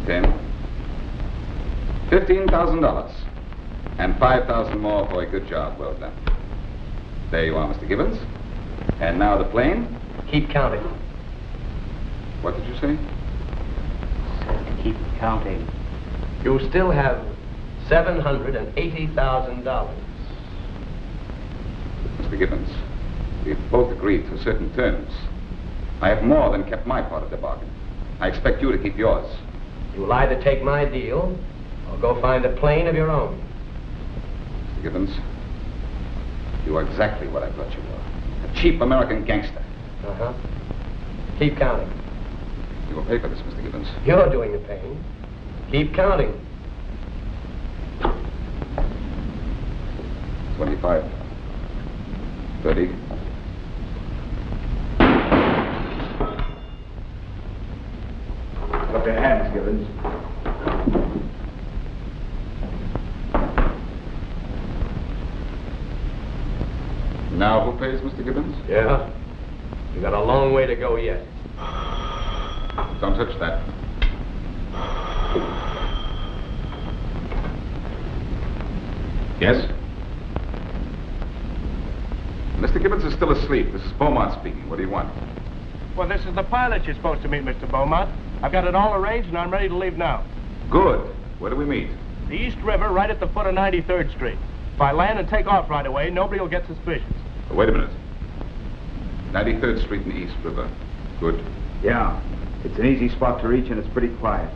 10, $15,000, and $5,000 more for a good job well done. There you are, Mr. Gibbons. And now the plane. Keep counting. What did you say? Keep counting. You still have $780,000. Mr. Gibbons, we've both agreed to certain terms. I have more than kept my part of the bargain. I expect you to keep yours. You'll either take my deal or go find a plane of your own. Mr. Gibbons, you are exactly what I thought you were. A cheap American gangster. Uh-huh. Keep counting. You will pay for this, Mr. Gibbons. You're doing the paying. Keep counting. 25, 30. Up your hands, Gibbons. Now who pays, Mr. Gibbons? Yeah. You got a long way to go yet. Don't touch that. Yes? Mr. Gibbons is still asleep. This is Beaumont speaking. What do you want? Well, this is the pilot you're supposed to meet, Mr. Beaumont. I've got it all arranged, and I'm ready to leave now. Good. Where do we meet? The East River, right at the foot of 93rd Street. If I land and take off right away, nobody will get suspicious. Wait a minute. 93rd Street and East River. Good. Yeah. It's an easy spot to reach, and it's pretty quiet.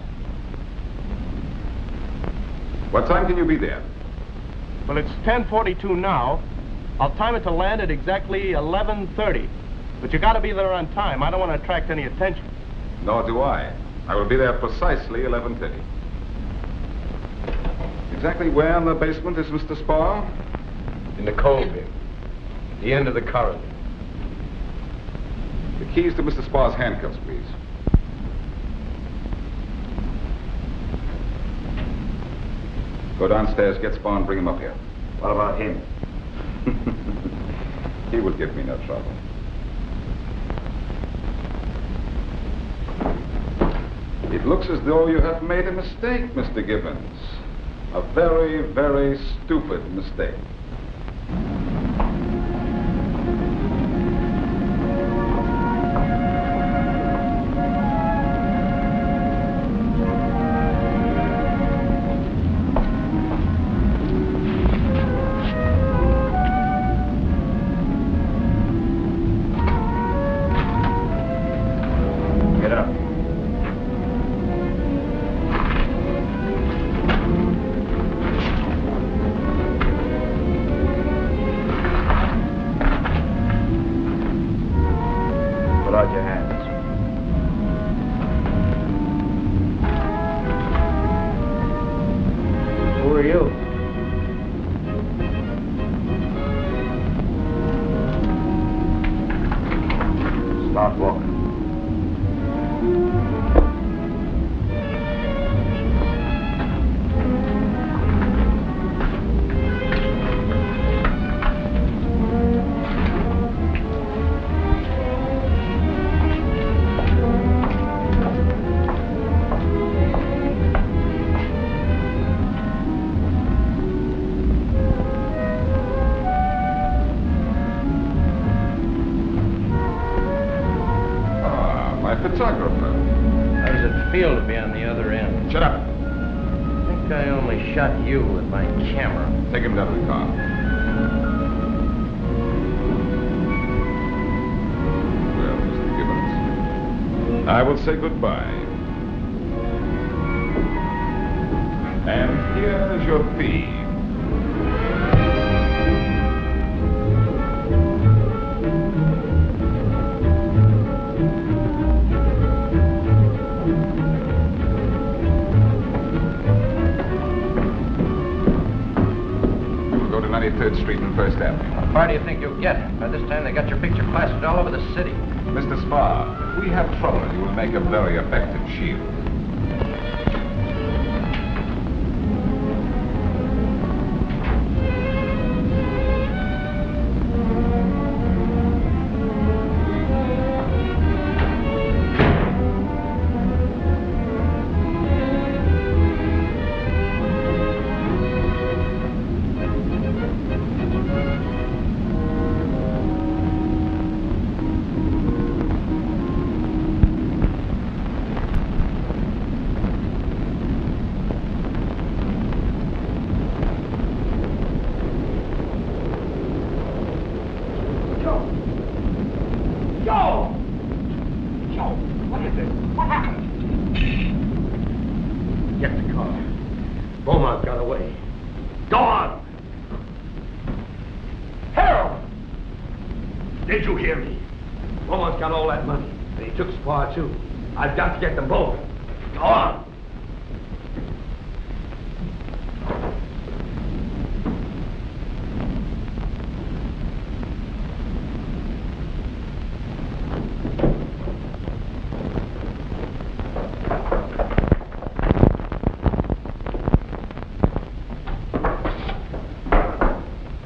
What time can you be there? Well, it's 10:42 now. I'll time it to land at exactly 11:30. But you gotta be there on time. I don't want to attract any attention. Nor do I. I will be there precisely 11:30. Exactly where in the basement is Mr. Spar? In the coal bin. The end of the corridor. The keys to Mr. Spar's handcuffs, please. Go downstairs, get Spar, and bring him up here. What about him? He will give me no trouble. It looks as though you have made a mistake, Mr. Gibbons. A very, very stupid mistake. Get up. Put out your hands. Who are you? Start walking. My photographer. How does it feel to be on the other end? Shut up. think I only shot you with my camera. Take him down to the car. Well, Mr. Gibbons, I will say goodbye. And here's your fee. We'll go to 93rd Street and First Avenue. How far do you think you'll get? By this time, they got your picture plastered all over the city. Mr. Spa, if we have trouble, you will make a very effective shield. Beaumont got away. Go on! Harold! Did you hear me? Beaumont's got all that money, and he took Spar too. I've got to get them both. Go on!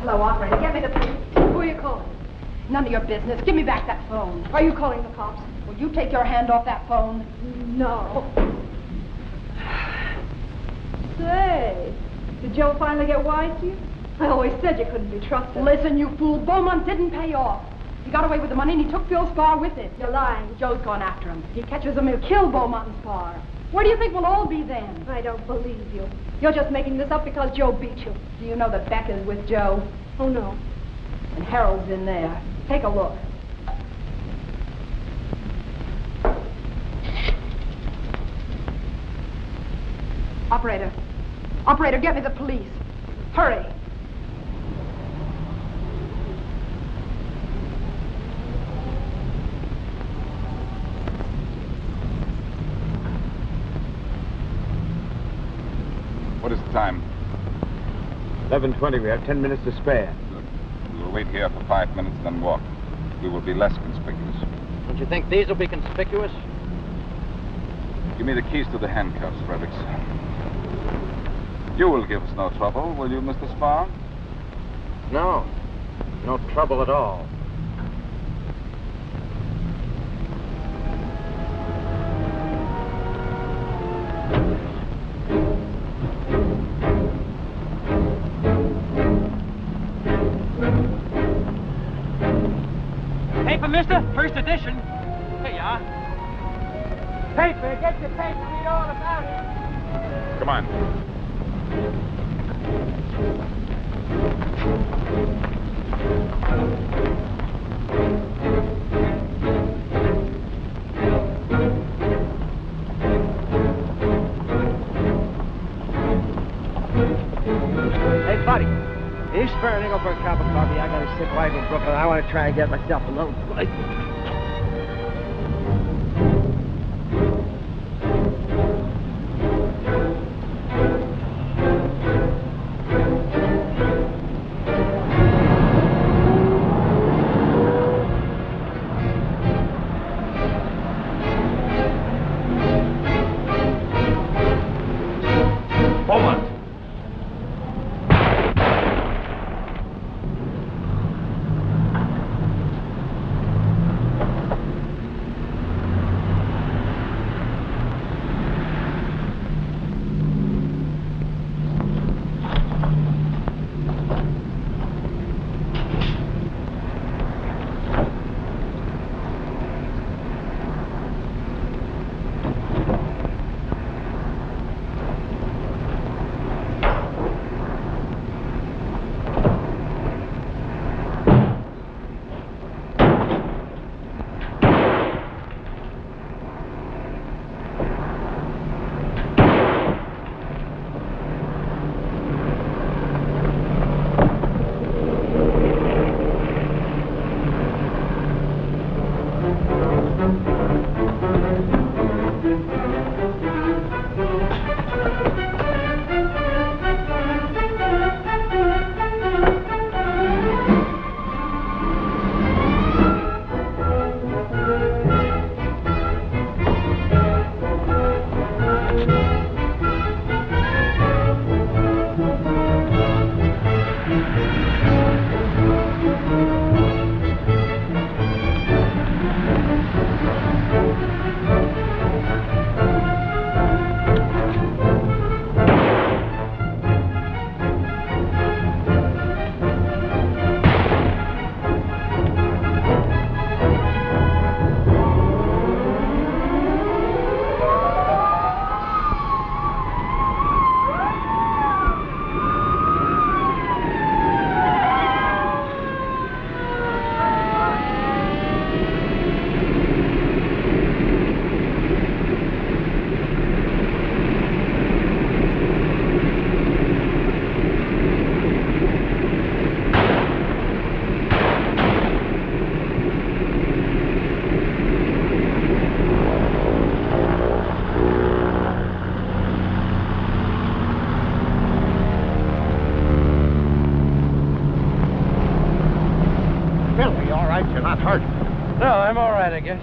Hello, operator. Get me the police. Who are you calling? None of your business. Give me back that phone. Are you calling the cops? Will you take your hand off that phone? No. Say, did Joe finally get wise to you? I always said you couldn't be trusted. Listen, you fool. Beaumont didn't pay off. He got away with the money and he took Phil Spar with it. You're lying. Joe's gone after him. If he catches him, he'll kill Beaumont and Spar. Where do you think we'll all be then? I don't believe you. You're just making this up because Joe beat you. Do you know that Beck is with Joe? Oh, no. And Harold's in there. Take a look. Operator. Operator, get me the police. Hurry. What is the time? 11:20. We have 10 minutes to spare. Good. We will wait here for 5 minutes, then walk. We will be less conspicuous. Don't you think these will be conspicuous? Give me the keys to the handcuffs, Fredericks. You will give us no trouble, will you, Mr. Spar? No. No trouble at all. Paper, mister? First edition. Here you are. Paper, get your paper, read all about it. Come on. Hey, buddy. Are you spare a nickel for a cup of coffee? I got a sick wife in Brooklyn. I want to try and get myself a little place. Phil, are you all right? You're not hurt. No, I'm all right, I guess.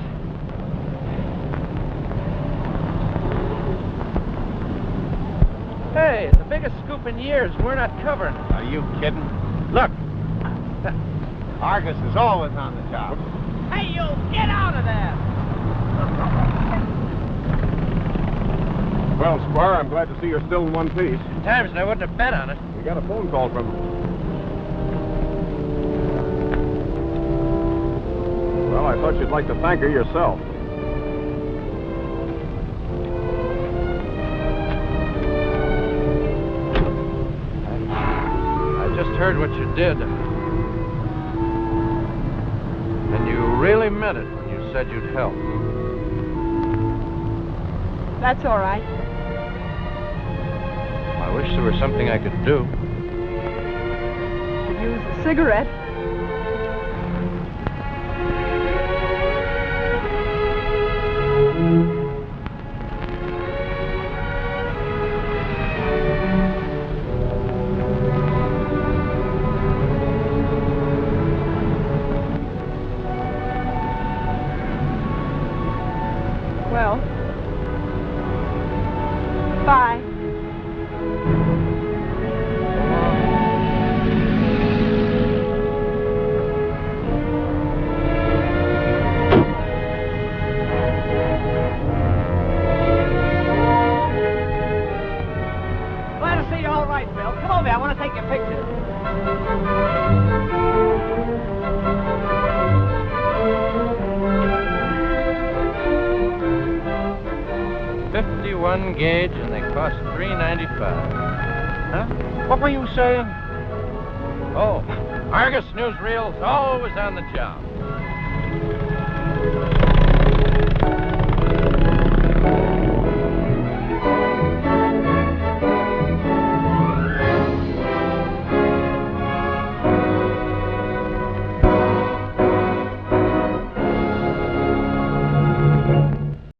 Hey, the biggest scoop in years. We're not covering it. Are you kidding? Look, Argus is always on the job. Hey, you, get out of there! Well, Squire, I'm glad to see you're still in one piece. Times, and I wouldn't have bet on it. We got a phone call from him. Well, I thought you'd like to thank her yourself. I just heard what you did. And you really meant it when you said you'd help. That's all right. I wish there was something I could do. Could use a cigarette. Well, bye. Glad to see you all right, Phil. Come over here. I want to take your picture. 51 gauge, and they cost $3.95. Huh? What were you saying? Oh, Argus newsreel's always on the job.